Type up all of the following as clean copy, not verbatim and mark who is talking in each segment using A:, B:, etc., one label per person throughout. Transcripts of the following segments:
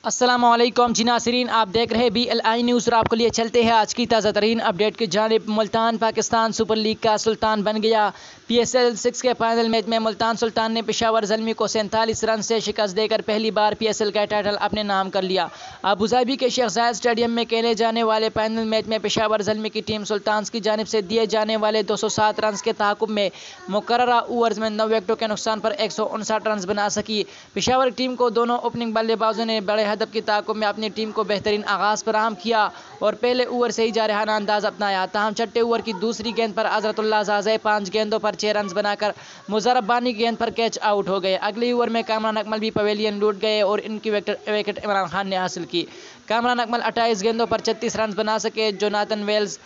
A: अस्सलामुअलैकुम जी नाज़रीन, आप देख रहे हैं BLI न्यूज़ और आपके लिए चलते हैं आज की ताज़ा तरीन अपडेट की जानिब। मुल्तान पाकिस्तान सुपर लीग का सुल्तान बन गया। PSL 6 के फाइनल मैच में मुल्तान सुल्तान ने पेशावर ज़ल्मी को 47 रन से शिकस्त देकर पहली बार PSL का टाइटल अपने नाम कर लिया। अबू धाबी के शेख जायद स्टेडियम में खेले जाने वाले फाइनल मैच में पेशावर ज़ल्मी की टीम सुल्तान की जानिब से दिए जाने वाले 207 रन के ताक़ुब में मुकर्ररा ओवर्स में 9 विकेटों के नुकसान पर 159 रन बना सकी। पेशावर टीम को दोनों ओपनिंग बल्लेबाजों ने बड़े हदफ की ताक़ुब में अपनी टीम को बेहतरीन आगाज़ फराहम किया और पहले ओवर से ही जारहाना अंदाज अपनाया। ताहम छठे ओवर की दूसरी गेंद पर हज़रतुल्लाह ज़ाज़े 5 गेंदों पर 6 रन बनाकर मुज़र्रफ बानी गेंद पर कैच आउट हो गए। अगले ओवर में कामरान अकमल भी पवेलियन लूट गए और इनकी विकेट इमरान खान ने हासिल की। कामरान अकमल 28 गेंदों पर 36 रन बना सके। जोनाथन वेल्स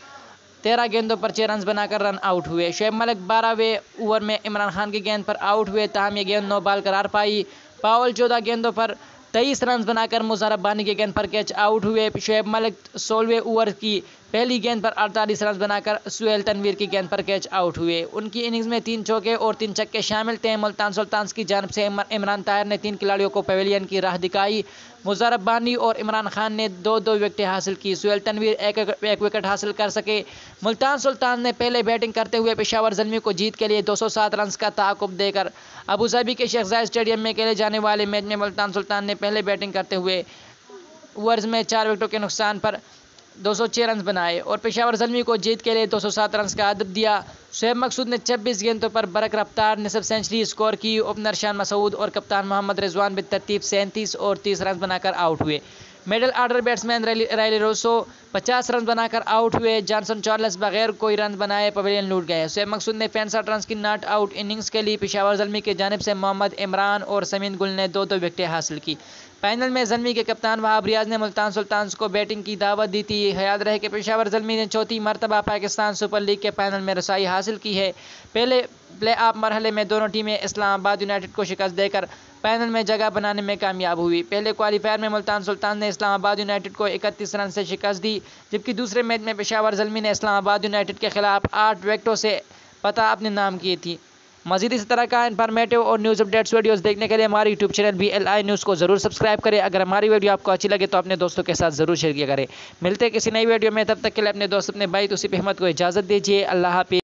A: 13 गेंदों पर 6 रन बनाकर रन आउट हुए। शुएब मलिक 12वें ओवर में इमरान खान की गेंद पर आउट हुए, ताहम ये गेंद 9 बॉल करार पाई। पावल 14 गेंदों पर 23 रन बनाकर मुज़र्रफ बानी की गेंद पर कैच आउट हुए। शुएब मलिक 16वें ओवर की पहली गेंद पर 48 रन बनाकर सुहेल तनवीर की गेंद पर कैच आउट हुए। उनकी इनिंग्स में 3 चौके और 3 छक्के शामिल थे। मुल्तान सुल्तान की जानिब से इमरान ताहिर ने 3 खिलाड़ियों को पवेलियन की राह दिखाई। मुज़र्रफ बानी और इमरान खान ने 2-2 विकेटें हासिल की। सुहेल तनवीर एक विकेट हासिल कर सके। मुल्तान सुल्तान ने पहले बैटिंग करते हुए पेशावर ज़ल्मी को जीत के लिए 207 रन का ताक़ुब देकर अबू धाबी के शेख जायद स्टेडियम में खेले जाने वाले मैच में मुल्तान सुल्तान ने पहले बैटिंग करते हुए ओवर्स में 4 विकेटों के नुकसान पर 206 रन बनाए और पेशावर ज़ल्मी को जीत के लिए 207 रन का अदद दिया। शुएब मकसूद ने 26 गेंदों पर बरक रफ्तार निसफ सेंचुरी स्कोर की। ओपनर शान मसूद और कप्तान मोहम्मद रिजवान बितरतीब 37 और 30 रन बनाकर आउट हुए। Middle order batsman Rilee Rossouw 50 run बनाकर आउट हुए। जॉनसन चार्ल्स बगैर कोई रन बनाए पवेलियन लूट गए। शुएब मकसूद ने 65 रन की नॉट आउट इनिंग्स के लिए पेशावर ज़ल्मी की जानिब से मोहम्मद इमरान और समीन गुल ने 2-2 विकेटें हासिल की। फाइनल में ज़ल्मी के कप्तान वहाब रियाज ने मुल्तान सुल्तान को बैटिंग की दावत दी थी। याद रहे कि पेशावर ज़ल्मी ने चौथी मरतबा पाकिस्तान सुपर लीग के फाइनल में रसाई हासिल की है। पहले प्ले ऑफ मरहले में दोनों टीमें इस्लामाबाद यूनाइटेड को शिकस्त देकर फाइनल में जगह बनाने में कामयाब हुई। पहले क्वालीफायर में मुल्तान सुल्तान ने इस्लामाबाद यूनाइटेड को 31 रन से शिकस्त दी, जबकि दूसरे मैच में पेशावर ज़ल्मी ने इस्लामाबाद यूनाइटेड के खिलाफ 8 विकेटों से फतह अपने नाम की थी। मज़ीद इस तरह का इन्फॉर्मेटिव और न्यूज़ अपडेट्स वीडियोस देखने के लिए हमारे यूट्यूब चैनल BLI न्यूज़ को ज़रूर सब्सक्राइब करें। अगर हमारी वीडियो आपको अच्छी लगे तो अपने दोस्तों के साथ ज़रूर शेयर किया करें। मिलते हैं किसी नई वीडियो में, तब तक के लिए अपने दोस्त अपने भाई तौसीफ अहमद को इजाज़त दीजिए। अल्लाह हाफ़िज़।